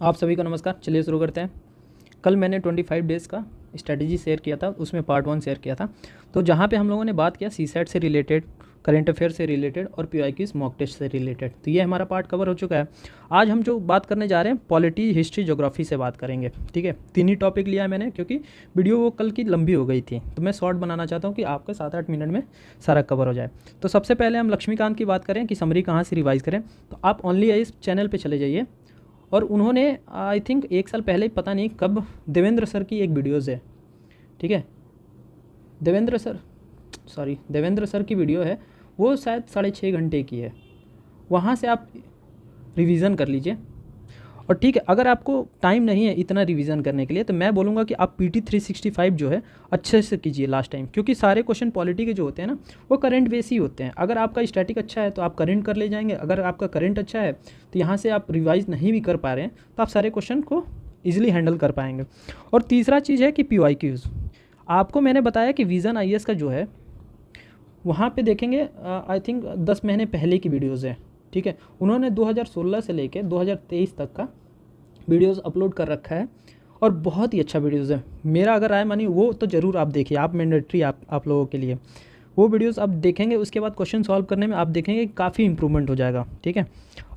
आप सभी को नमस्कार। चलिए शुरू करते हैं। कल मैंने 25 डेज़ का स्ट्रैटेजी शेयर किया था, उसमें पार्ट 1 शेयर किया था। तो जहाँ पे हम लोगों ने बात किया सीसैट से रिलेटेड, करंट अफेयर से रिलेटेड और पीवाईक्यूज मॉक टेस्ट से रिलेटेड, तो ये हमारा पार्ट कवर हो चुका है। आज हम जो बात करने जा रहे हैं पॉलिटी, हिस्ट्री, ज्योग्राफी से बात करेंगे। ठीक है, 3 ही टॉपिक लिया है मैंने क्योंकि वीडियो वो कल की लंबी हो गई थी, तो मैं शॉर्ट बनाना चाहता हूँ कि आपके 7-8 मिनट में सारा कवर हो जाए। तो सबसे पहले हम लक्ष्मीकांत की बात करें कि समरी कहाँ से रिवाइज़ करें, तो आप ओनली इस चैनल पर चले जाइए। और उन्होंने आई थिंक 1 साल पहले, पता नहीं कब, देवेंद्र सर की एक वीडियोज़ है। ठीक है, देवेंद्र सर की वीडियो है, वो शायद 6.5 घंटे की है। वहाँ से आप रिवीजन कर लीजिए। और ठीक है, अगर आपको टाइम नहीं है इतना रिवीजन करने के लिए, तो मैं बोलूँगा कि आप PT 365 जो है अच्छे से कीजिए लास्ट टाइम, क्योंकि सारे क्वेश्चन पॉलिटी के जो होते हैं ना, वो करंट बेस ही होते हैं। अगर आपका स्टैटिक अच्छा है तो आप करंट कर ले जाएंगे, अगर आपका करंट अच्छा है तो यहाँ से आप रिवाइज नहीं भी कर पा रहे हैं तो आप सारे क्वेश्चन को ईजिली हैंडल कर पाएंगे। और तीसरा चीज़ है कि PYQs, आपको मैंने बताया कि विज़न IAS का जो है वहाँ पे देखेंगे, आई थिंक 10 महीने पहले की वीडियोज़ है। ठीक है, उन्होंने 2016 से लेकर 2023 तक का वीडियोस अपलोड कर रखा है और बहुत ही अच्छा वीडियोस है। मेरा अगर राय मानिए वो तो ज़रूर आप देखिए, आप मैंडेटरी आप लोगों के लिए वो वीडियोस आप देखेंगे। उसके बाद क्वेश्चन सॉल्व करने में आप देखेंगे काफ़ी इंप्रूवमेंट हो जाएगा। ठीक है,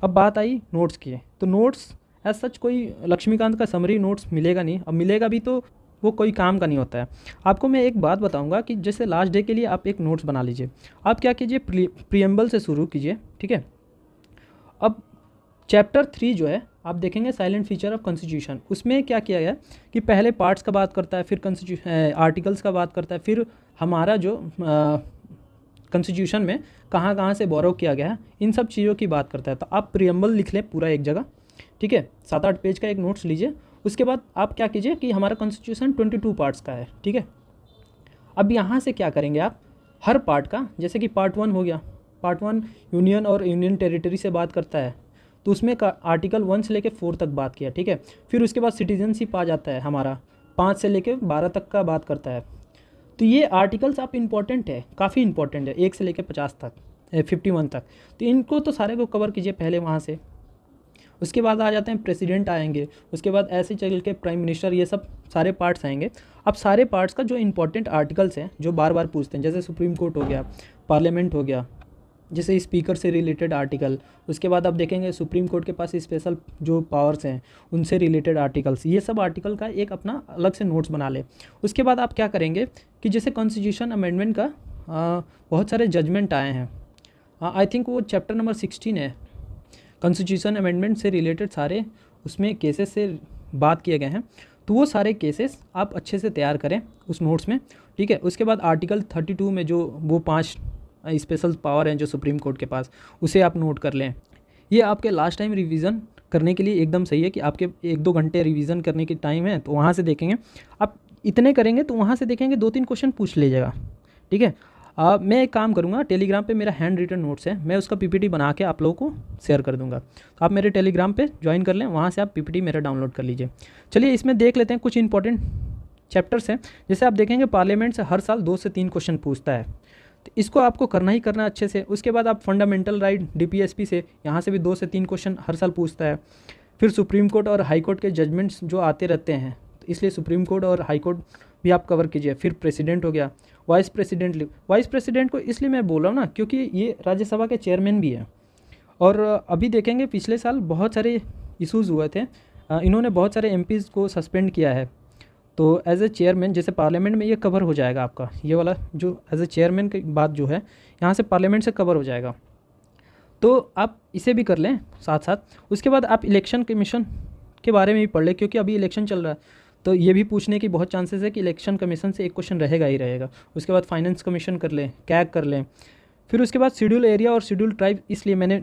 अब बात आई नोट्स की, तो नोट्स एज सच कोई लक्ष्मीकांत का समरी नोट्स मिलेगा नहीं। अब मिलेगा भी तो वो कोई काम का नहीं होता है। आपको मैं एक बात बताऊंगा कि जैसे लास्ट डे के लिए आप एक नोट्स बना लीजिए। आप क्या कीजिए, प्रीएम्बल से शुरू कीजिए। ठीक है, अब चैप्टर 3 जो है आप देखेंगे साइलेंट फीचर ऑफ कॉन्स्टिट्यूशन, उसमें क्या किया गया कि पहले पार्ट्स का बात करता है, फिर कॉन्स्टिट्यूशन आर्टिकल्स का बात करता है, फिर हमारा जो कॉन्स्टिट्यूशन में कहाँ कहाँ से बोरो किया गया है, इन सब चीज़ों की बात करता है। तो आप प्रीएम्बल लिख लें पूरा एक जगह। ठीक है, 7-8 पेज का एक नोट्स लीजिए। उसके बाद आप क्या कीजिए कि हमारा कॉन्स्टिट्यूशन 22 पार्ट्स का है। ठीक है, अब यहाँ से क्या करेंगे, आप हर पार्ट का, जैसे कि पार्ट 1 हो गया, पार्ट 1 यूनियन और यूनियन टेरिटरी से बात करता है, तो उसमें का आर्टिकल 1 से लेकर 4 तक बात किया। ठीक है, फिर उसके बाद सिटीजनशिप आ जाता है हमारा, 5 से लेकर 12 तक का बात करता है। तो ये आर्टिकल्स आप इम्पॉर्टेंट है, काफ़ी इंपॉर्टेंट है, 1 से लेकर 50 तक, 51 तक। तो इनको तो सारे को कवर कीजिए पहले वहाँ से। उसके बाद आ जाते हैं प्रेसिडेंट आएंगे, उसके बाद ऐसे चल के प्राइम मिनिस्टर, ये सब सारे पार्ट्स आएंगे। अब सारे पार्ट्स का जो इंपॉर्टेंट आर्टिकल्स हैं जो बार बार पूछते हैं, जैसे सुप्रीम कोर्ट हो गया, पार्लियामेंट हो गया, जैसे स्पीकर से रिलेटेड आर्टिकल, उसके बाद आप देखेंगे सुप्रीम कोर्ट के पास स्पेशल जो पावर्स हैं उनसे रिलेटेड आर्टिकल्स, ये सब आर्टिकल का एक अपना अलग से नोट्स बना ले। उसके बाद आप क्या करेंगे कि जैसे कॉन्स्टिट्यूशन अमेंडमेंट का बहुत सारे जजमेंट आए हैं, आई थिंक वो चैप्टर नंबर 16 है, कॉन्स्टिट्यूशन अमेंडमेंट से रिलेटेड सारे उसमें केसेस से बात किए गए हैं। तो वो सारे केसेस आप अच्छे से तैयार करें उस नोट्स में। ठीक है, उसके बाद आर्टिकल 32 में जो वो 5 स्पेशल पावर हैं जो सुप्रीम कोर्ट के पास, उसे आप नोट कर लें। ये आपके लास्ट टाइम रिवीजन करने के लिए एकदम सही है कि आपके 1-2 घंटे रिवीजन करने की टाइम है, तो वहाँ से देखेंगे। आप इतने करेंगे तो वहाँ से देखेंगे 2-3 क्वेश्चन पूछ लीजिएगा। ठीक है, मैं एक काम करूँगा, टेलीग्राम पे मेरा हैंड रिटन नोट्स है, मैं उसका PPT बना के आप लोगों को शेयर कर दूँगा। तो आप मेरे टेलीग्राम पे ज्वाइन कर लें, वहाँ से आप PPT मेरा डाउनलोड कर लीजिए। चलिए इसमें देख लेते हैं कुछ इंपॉर्टेंट चैप्टर्स हैं। जैसे आप देखेंगे पार्लियामेंट से हर साल 2 से 3 क्वेश्चन पूछता है, तो इसको आपको करना ही करना अच्छे से। उसके बाद आप फंडामेंटल राइट DPSP से, यहाँ से भी 2 से 3 क्वेश्चन हर साल पूछता है। फिर सुप्रीम कोर्ट और हाई कोर्ट के जजमेंट्स जो आते रहते हैं, तो इसलिए सुप्रीम कोर्ट और हाई कोर्ट भी आप कवर कीजिए। फिर प्रेसिडेंट हो गया, वाइस प्रेसिडेंट को इसलिए मैं बोल रहा हूँ ना क्योंकि ये राज्यसभा के चेयरमैन भी हैं। और अभी देखेंगे पिछले साल बहुत सारे इश्यूज़ हुए थे, इन्होंने बहुत सारे MPs को सस्पेंड किया है। तो एज ए चेयरमैन, जैसे पार्लियामेंट में ये कवर हो जाएगा आपका, ये वाला जो एज ए चेयरमैन की बात जो है यहाँ से पार्लियामेंट से कवर हो जाएगा, तो आप इसे भी कर लें साथ साथ। उसके बाद आप इलेक्शन कमीशन के बारे में भी पढ़ लें, क्योंकि अभी इलेक्शन चल रहा है, तो ये भी पूछने की बहुत चांसेस है कि इलेक्शन कमीशन से एक क्वेश्चन रहेगा ही रहेगा। उसके बाद फाइनेंस कमीशन कर लें, कैग कर लें। फिर उसके बाद शेड्यूल एरिया और शेड्यूल ट्राइब इसलिए मैंने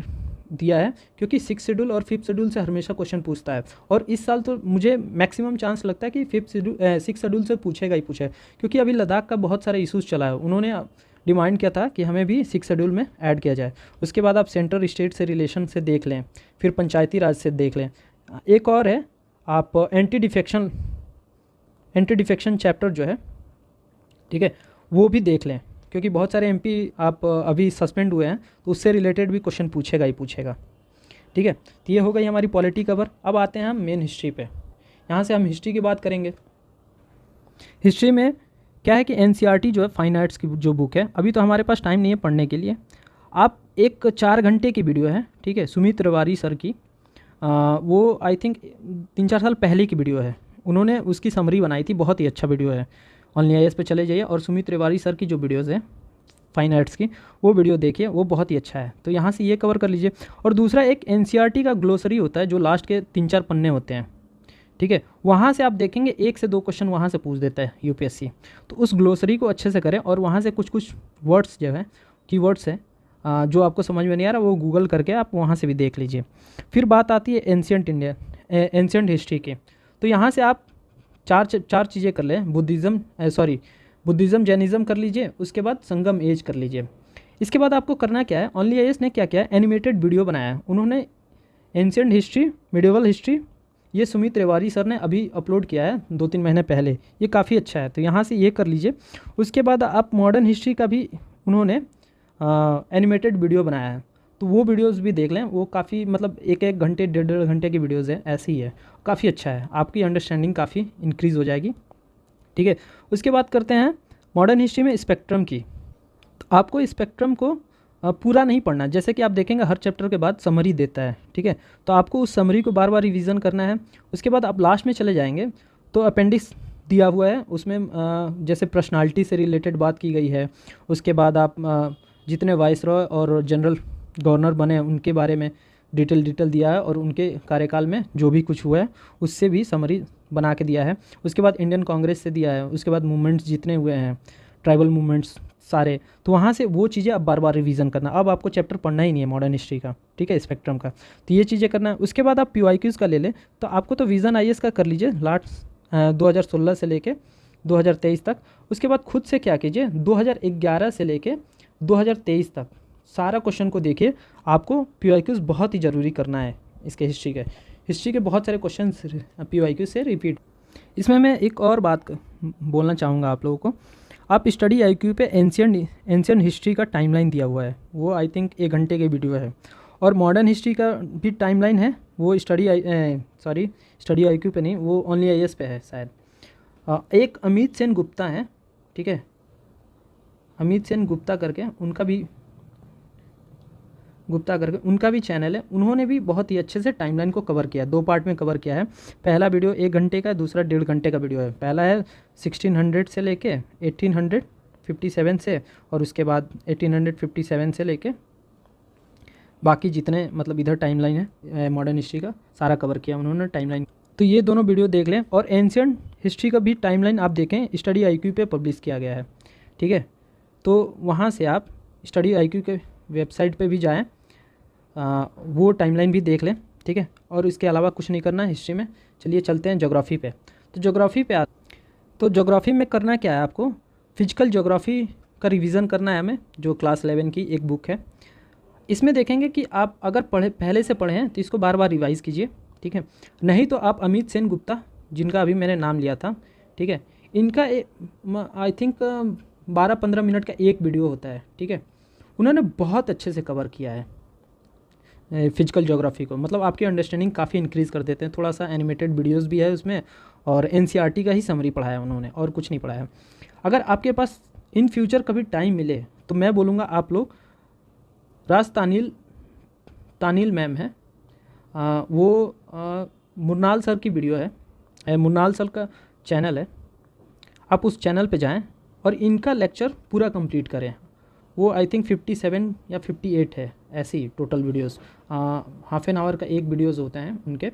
दिया है क्योंकि 6 शेड्यूल और 5th शेड्यूल से हमेशा क्वेश्चन पूछता है, और इस साल तो मुझे मैक्सिमम चांस लगता है कि 6 शेड्यूल से पूछेगा ही पूछेगा, क्योंकि अभी लद्दाख का बहुत सारा इशूज़ चला है। उन्होंने डिमांड किया था कि हमें भी 6 शेड्यूल में ऐड किया जाए। उसके बाद आप सेंट्रल स्टेट से रिलेशन से देख लें, फिर पंचायती राज से देख लें। एक और है, आप एंटी डिफेक्शन चैप्टर जो है, ठीक है, वो भी देख लें, क्योंकि बहुत सारे MP आप अभी सस्पेंड हुए हैं, तो उससे रिलेटेड भी क्वेश्चन पूछेगा ही पूछेगा। ठीक है। तो ये हो गई हमारी पॉलिटी कवर। अब आते हैं हम मेन हिस्ट्री पे। यहाँ से हम हिस्ट्री की बात करेंगे। हिस्ट्री में क्या है कि एनसीईआरटी जो है फाइन आर्ट्स की जो बुक है, अभी तो हमारे पास टाइम नहीं है पढ़ने के लिए। आप एक 4 घंटे की वीडियो है, ठीक है, सुमित तिवारी सर की, वो आई थिंक 3-4 साल पहले की वीडियो है, उन्होंने उसकी समरी बनाई थी, बहुत ही अच्छा वीडियो है। ऑनलाइन आईएएस पे चले जाइए और सुमित तिवारी सर की जो वीडियोज़ है फाइन आर्ट्स की, वो वीडियो देखिए, वो बहुत ही अच्छा है। तो यहाँ से ये कवर कर लीजिए। और दूसरा एक एनसीईआरटी का ग्लोसरी होता है जो लास्ट के 3-4 पन्ने होते हैं, ठीक है, वहाँ से आप देखेंगे 1 से 2 क्वेश्चन वहाँ से पूछ देता है यूपीएससी। तो उस ग्लोसरी को अच्छे से करें और वहाँ से कुछ कुछ वर्ड्स जो है, कीवर्ड्स है, जो आपको समझ में नहीं आ रहा वो गूगल करके आप वहाँ से भी देख लीजिए। फिर बात आती है एंशिएंट हिस्ट्री की। तो यहाँ से आप चार चीज़ें कर लें। बुद्धिज़्म जैनिज़्म कर लीजिए, उसके बाद संगम एज कर लीजिए। इसके बाद आपको करना क्या है, ओनली आईएएस ने क्या किया है, एनिमेटेड वीडियो बनाया है उन्होंने। एंशिएंट हिस्ट्री, मिडिवल हिस्ट्री, ये सुमित तिवारी सर ने अभी अपलोड किया है 2-3 महीने पहले, ये काफ़ी अच्छा है। तो यहाँ से ये कर लीजिए। उसके बाद आप मॉडर्न हिस्ट्री का भी उन्होंने एनिमेटेड वीडियो बनाया है, तो वो वीडियोस भी देख लें। वो काफ़ी मतलब 1-1 घंटे 1.5 घंटे की वीडियोस है, ऐसी ही है, काफ़ी अच्छा है, आपकी अंडरस्टैंडिंग काफ़ी इंक्रीज़ हो जाएगी, ठीक है। उसके बाद करते हैं मॉडर्न हिस्ट्री में स्पेक्ट्रम की। तो आपको स्पेक्ट्रम को पूरा नहीं पढ़ना, जैसे कि आप देखेंगे हर चैप्टर के बाद समरी देता है, ठीक है, तो आपको उस समरी को बार बार रिवीजन करना है। उसके बाद आप लास्ट में चले जाएंगे तो अपेंडिक्स दिया हुआ है, उसमें जैसे पर्सनालिटी से रिलेटेड बात की गई है। उसके बाद आप जितने वाइसरॉय और जनरल गवर्नर बने उनके बारे में डिटेल दिया है, और उनके कार्यकाल में जो भी कुछ हुआ है उससे भी समरी बना के दिया है। उसके बाद इंडियन कांग्रेस से दिया है, उसके बाद मूवमेंट्स जितने हुए हैं, ट्राइबल मूवमेंट्स सारे, तो वहाँ से वो चीज़ें अब बार बार रिवीजन करना। अब आपको चैप्टर पढ़ना ही नहीं है मॉडर्न हिस्ट्री का, ठीक है, स्पेक्ट्रम का, तो ये चीज़ें करना है। उसके बाद आप पीवाईक्यूज़ का ले लें, तो आपको तो विजन आईएएस का कर लीजिए लास्ट 2016 से लेके 2023 तक। उसके बाद खुद से क्या कीजिए, 2011 से लेके 2023 तक सारा क्वेश्चन को देखिए। आपको पीवाईक्यूज़ बहुत ही ज़रूरी करना है इसके हिस्ट्री के बहुत सारे क्वेश्चन पीवाईक्यू से रिपीट। इसमें मैं एक और बात बोलना चाहूँगा आप लोगों को। आप स्टडी आईक्यू पे एंशिएंट हिस्ट्री का टाइमलाइन दिया हुआ है, वो आई थिंक 1 घंटे की वीडियो है। और मॉडर्न हिस्ट्री का भी टाइमलाइन है, वो स्टडी आईक्यू पे नहीं, वो ओनली आईएएस पे है शायद। एक अमित सेन गुप्ता है, ठीक है, अमित सेन गुप्ता करके उनका भी चैनल है, उन्होंने भी बहुत ही अच्छे से टाइमलाइन को कवर किया है, 2 पार्ट में कवर किया है। पहला वीडियो 1 घंटे का है, दूसरा 1.5 घंटे का वीडियो है। पहला है 1600 से लेके 1857 से, और उसके बाद 1857 से लेके बाकी जितने मतलब इधर टाइमलाइन है मॉडर्न हिस्ट्री का सारा कवर किया उन्होंने टाइमलाइन। तो ये दोनों वीडियो देख लें। और एंशिएंट हिस्ट्री का भी टाइमलाइन आप देखें, स्टडी आईक्यू पे पब्लिश किया गया है, ठीक है। तो वहाँ से आप स्टडी आईक्यू के वेबसाइट पे भी जाएं, वो टाइमलाइन भी देख लें, ठीक है। और इसके अलावा कुछ नहीं करना है हिस्ट्री में। चलिए चलते हैं ज्योग्राफी पे। तो ज्योग्राफी में करना क्या है, आपको फिजिकल ज्योग्राफी का रिवीजन करना है हमें, जो क्लास 11 की एक बुक है। इसमें देखेंगे कि आप अगर पहले से पढ़े हैं तो इसको बार बार रिवाइज कीजिए, ठीक है। नहीं तो आप अमित सेन गुप्ता, जिनका अभी मैंने नाम लिया था, ठीक है, इनका आई थिंक 12-15 मिनट का एक वीडियो होता है, ठीक है। उन्होंने बहुत अच्छे से कवर किया है फिजिकल ज्योग्राफी को, मतलब आपकी अंडरस्टैंडिंग काफ़ी इंक्रीज़ कर देते हैं। थोड़ा सा एनिमेटेड वीडियोस भी है उसमें, और एनसीईआरटी का ही समरी पढ़ाया उन्होंने, और कुछ नहीं पढ़ाया। अगर आपके पास इन फ्यूचर कभी टाइम मिले तो मैं बोलूँगा आप लोग तानिल मैम है, वो मुरनाल सर की वीडियो है, मुरनाल सर का चैनल है, आप उस चैनल पे जाएं और इनका लेक्चर पूरा कंप्लीट करें। वो आई थिंक 57 या 58 है, ऐसी total videos, half an hour का एक वीडियोस होते हैं उनके।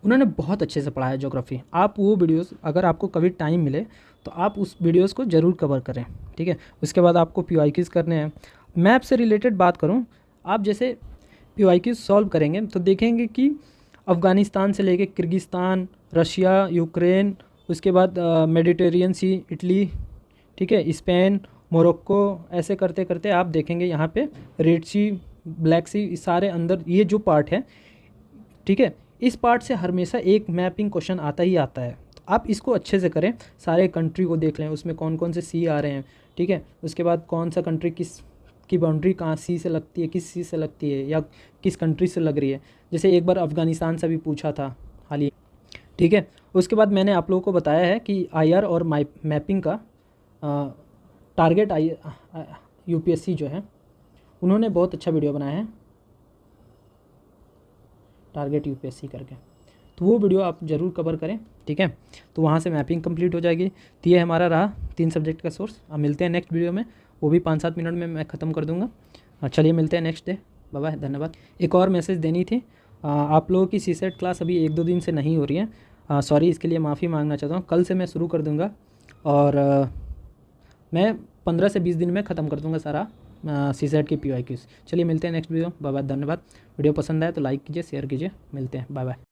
उन्होंने बहुत अच्छे से पढ़ाया ज्योग्राफी। आप वो वीडियोस अगर आपको कभी टाइम मिले तो आप उस वीडियोस को ज़रूर कवर करें, ठीक है। उसके बाद आपको पीवाईक्यूज़ करने हैं। मैप से रिलेटेड बात करूं, आप जैसे पीवाईक्यूज़ सॉल्व करेंगे तो देखेंगे कि अफ़गानिस्तान से लेके किर्गिस्तान, रशिया, यूक्रेन, उसके बाद मेडिटेरियन सी, इटली, ठीक है, स्पेन, मोरक्को, ऐसे करते करते आप देखेंगे यहाँ पे रेड सी, ब्लैक सी, सारे अंदर ये जो पार्ट है, ठीक है, इस पार्ट से हमेशा एक मैपिंग क्वेश्चन आता ही आता है। तो आप इसको अच्छे से करें, सारे कंट्री को देख लें, उसमें कौन कौन से सी आ रहे हैं, ठीक है। उसके बाद कौन सा कंट्री किस की बाउंड्री कहाँ सी से लगती है, किस सी से लगती है, या किस कंट्री से लग रही है। जैसे एक बार अफ़गानिस्तान से भी पूछा था हाल ही, ठीक है। उसके बाद मैंने आप लोगों को बताया है कि IR और मैपिंग का टारगेट UPSC जो है उन्होंने बहुत अच्छा वीडियो बनाया है, टारगेट UPSC करके, तो वो वीडियो आप ज़रूर कवर करें, ठीक है। तो वहाँ से मैपिंग कंप्लीट हो जाएगी। तो ये हमारा रहा 3 सब्जेक्ट का सोर्स। अब मिलते हैं नेक्स्ट वीडियो में, वो भी 5-7 मिनट में मैं ख़त्म कर दूँगा। चलिए मिलते हैं नेक्स्ट डे, बाय बाय, धन्यवाद। एक और मैसेज देनी थी, आप लोगों की CSET क्लास अभी 1-2 दिन से नहीं हो रही है, सॉरी, इसके लिए माफ़ी मांगना चाहता हूँ। कल से मैं शुरू कर दूँगा और मैं 15 से 20 दिन में ख़त्म कर दूँगा सारा CSET की PYQs। चलिए मिलते हैं नेक्स्ट वीडियो, बाय बाय, धन्यवाद। वीडियो पसंद आए तो लाइक कीजिए, शेयर कीजिए, मिलते हैं, बाय बाय।